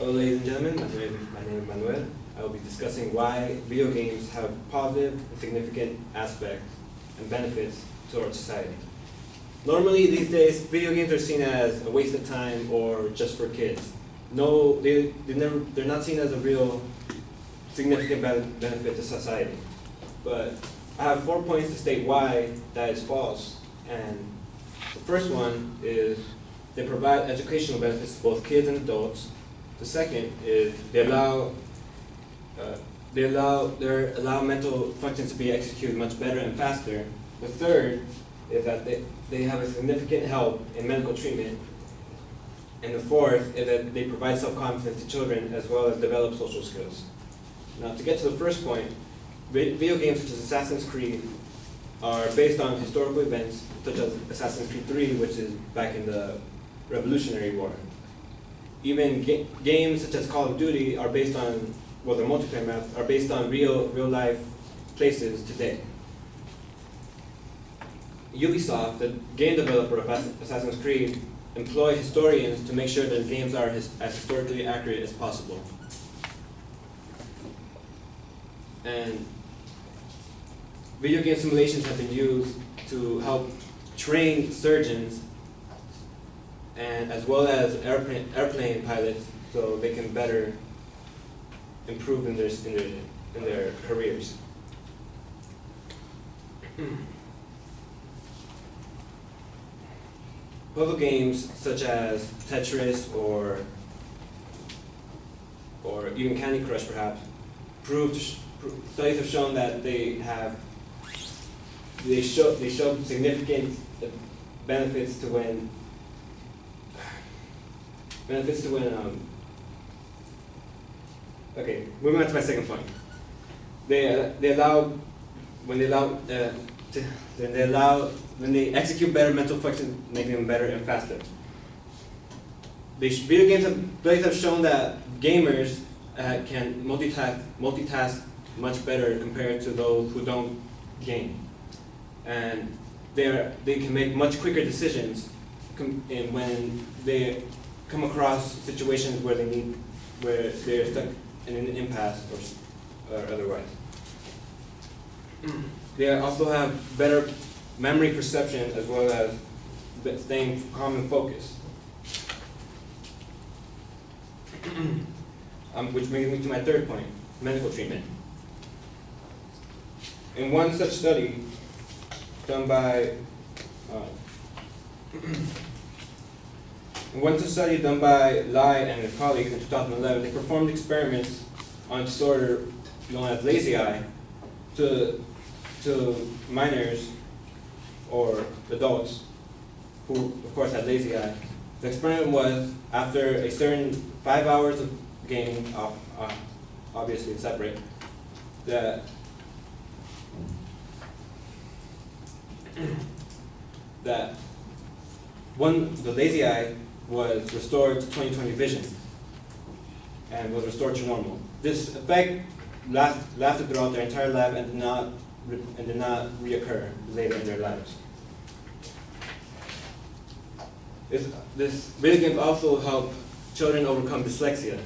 Hello ladies and gentlemen, my name is Manuel. I will be discussing why video games have positive and significant aspects and benefits to our society. Normally these days, video games are seen as a waste of time or just for kids. No, they're not seen as a real significant benefit to society. But I have 4 points to state why that is false. And the first one is they provide educational benefits to both kids and adults. The second is they allow mental functions to be executed much better and faster. The third is that they have a significant help in medical treatment. And the fourth is that they provide self-confidence to children as well as develop social skills. Now, to get to the first point, video games such as Assassin's Creed are based on historical events, such as Assassin's Creed 3, which is back in the Revolutionary War. Even games such as Call of Duty are based on, well, the multiplayer maps are based on real life places today. Ubisoft, the game developer of Assassin's Creed, employ historians to make sure that games are as historically accurate as possible. And video game simulations have been used to help train surgeons and as well as airplane pilots, so they can better improve in their careers. Puzzle games such as Tetris or even Candy Crush, perhaps, studies have shown that they show significant benefits to when okay, moving on to my second point. When they execute better mental functions, making them better and faster. Video games have shown that gamers can multitask much better compared to those who don't game, and they can make much quicker decisions when they come across situations where they're stuck in an impasse or otherwise. They also have better memory perception as well as staying calm and focused. Which brings me to my third point, medical treatment. In one such study done by Lai and his colleagues in 2011, they performed experiments on a disorder known as lazy eye to minors or adults who, of course, had lazy eye. The experiment was, after a certain 5 hours of gaming, obviously separate, the lazy eye was restored to 20/20 vision and was restored to normal. This effect lasted throughout their entire life and did not reoccur later in their lives. This video games also help children overcome dyslexia,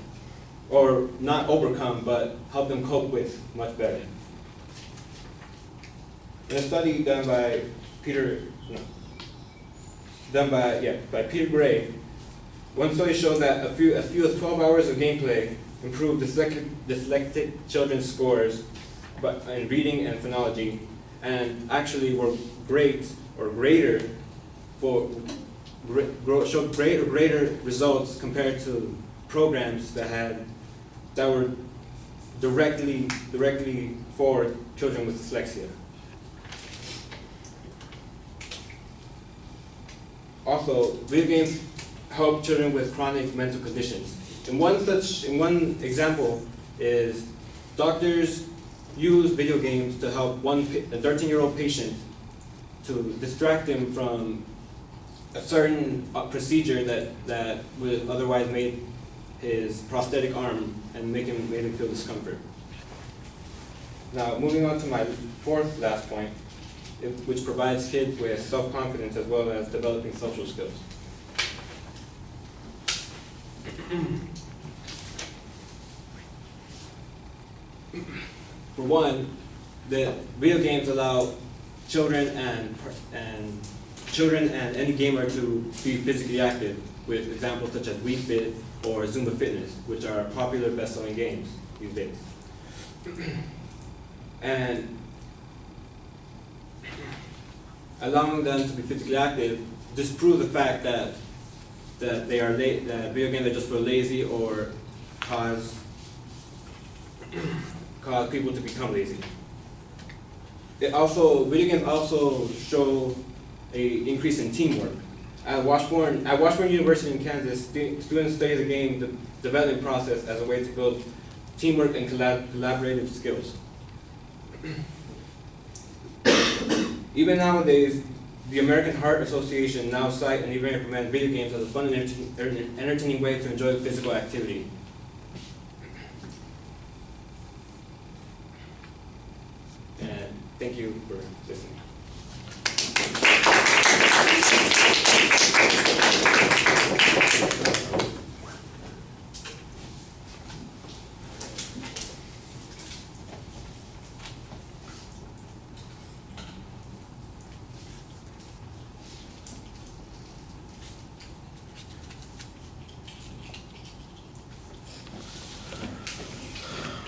or not overcome, but help them cope with much better. In a study done by Peter Gray, one study showed that a few as 12 hours of gameplay improved dyslexic children's scores in reading and phonology, and actually were showed greater results compared to programs that were directly for children with dyslexia. Also, video games help children with chronic mental conditions. In one example is doctors use video games to help a 13-year-old patient to distract him from a certain procedure that would otherwise make his prosthetic arm and made him feel discomfort. Now, moving on to my fourth last point, which provides kids with self-confidence as well as developing social skills. for one, the video games allow children and any gamer to be physically active, with examples such as Wii Fit or Zumba Fitness, which are popular best-selling games these days. And allowing them to be physically active disproves the fact that that video games are just for lazy or cause people to become lazy. Video games also show an increase in teamwork. At Washburn University in Kansas, students study the game development process as a way to build teamwork and collaborative skills. Even nowadays, the American Heart Association now cite and even recommend video games as a fun and entertaining way to enjoy physical activity. And thank you for listening.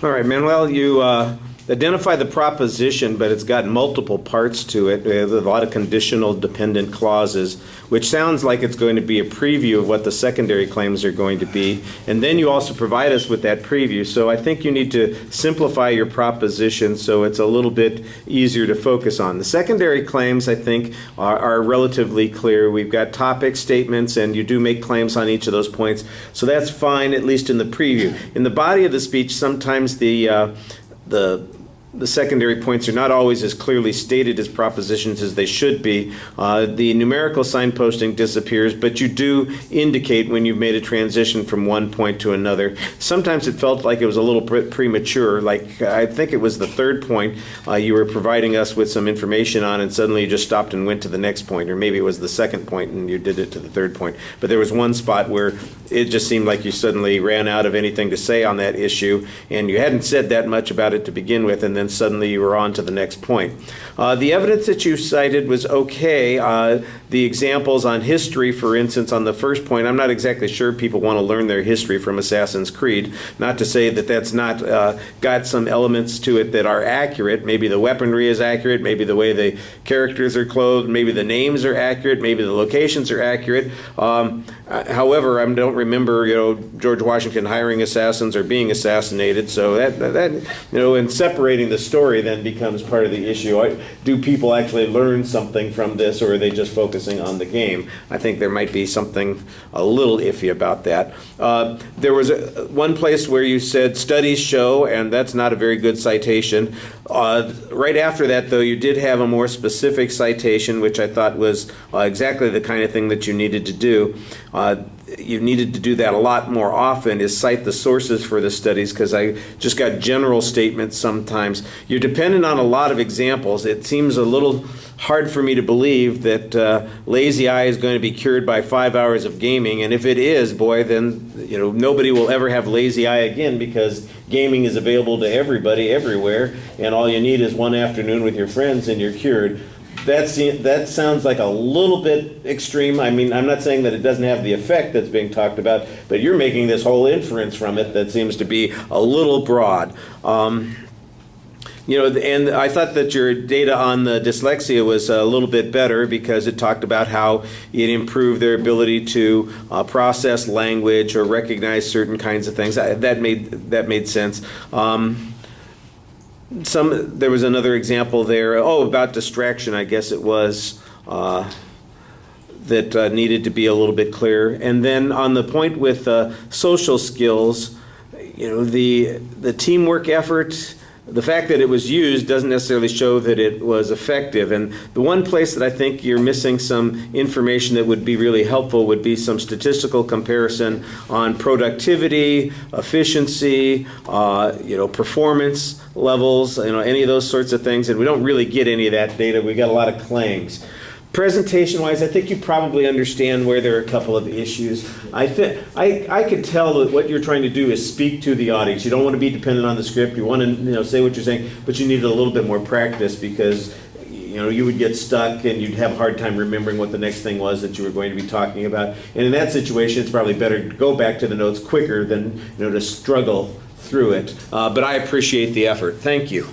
All right, Manuel, you identify the proposition, but it's got multiple parts to it. There's a lot of conditional dependent clauses, which sounds like it's going to be a preview of what the secondary claims are going to be. And then you also provide us with that preview. So I think you need to simplify your proposition so it's a little bit easier to focus on. The secondary claims, I think, are relatively clear. We've got topic statements, and you do make claims on each of those points. So that's fine, at least in the preview. In the body of the speech, sometimes the secondary points are not always as clearly stated as propositions as they should be. The numerical signposting disappears, but you do indicate when you've made a transition from one point to another. Sometimes it felt like it was a little premature, like I think it was the third point you were providing us with some information on, and suddenly you just stopped and went to the next point, or maybe it was the second point and you did it to the third point. But there was one spot where it just seemed like you suddenly ran out of anything to say on that issue, and you hadn't said that much about it to begin with, and then suddenly you were on to the next point. The evidence that you cited was okay. The examples on history, for instance, on the first point, I'm not exactly sure people want to learn their history from Assassin's Creed. Not to say that that's not got some elements to it that are accurate. Maybe the weaponry is accurate, maybe the way the characters are clothed, maybe the names are accurate, maybe the locations are accurate. However, I don't remember, George Washington hiring assassins or being assassinated. So that in separating the story then becomes part of the issue. Do people actually learn something from this, or are they just focusing on the game? I think there might be something a little iffy about that. There was one place where you said studies show, and that's not a very good citation. Right after that, though, you did have a more specific citation, which I thought was exactly the kind of thing that you needed to do. You needed to do that a lot more often, is cite the sources for the studies, because I just got general statements sometimes. You're dependent on a lot of examples. It seems a little hard for me to believe that lazy eye is going to be cured by 5 hours of gaming, and if it is, boy, then nobody will ever have lazy eye again, because gaming is available to everybody everywhere, and all you need is one afternoon with your friends and you're cured. That sounds like a little bit extreme. I mean, I'm not saying that it doesn't have the effect that's being talked about, but you're making this whole inference from it that seems to be a little broad. And I thought that your data on the dyslexia was a little bit better, because it talked about how it improved their ability to process language or recognize certain kinds of things. That made sense. There was another example there. About distraction, I guess it was, that needed to be a little bit clearer. And then on the point with social skills, the teamwork effort. The fact that it was used doesn't necessarily show that it was effective. And the one place that I think you're missing some information that would be really helpful would be some statistical comparison on productivity, efficiency, performance levels, any of those sorts of things. And we don't really get any of that data. We got a lot of claims. Presentation-wise, I think you probably understand where there are a couple of issues. I could tell that what you're trying to do is speak to the audience. You don't want to be dependent on the script. You want to, say what you're saying, but you need a little bit more practice because, you would get stuck and you'd have a hard time remembering what the next thing was that you were going to be talking about. And in that situation, it's probably better to go back to the notes quicker than, to struggle through it. But I appreciate the effort. Thank you.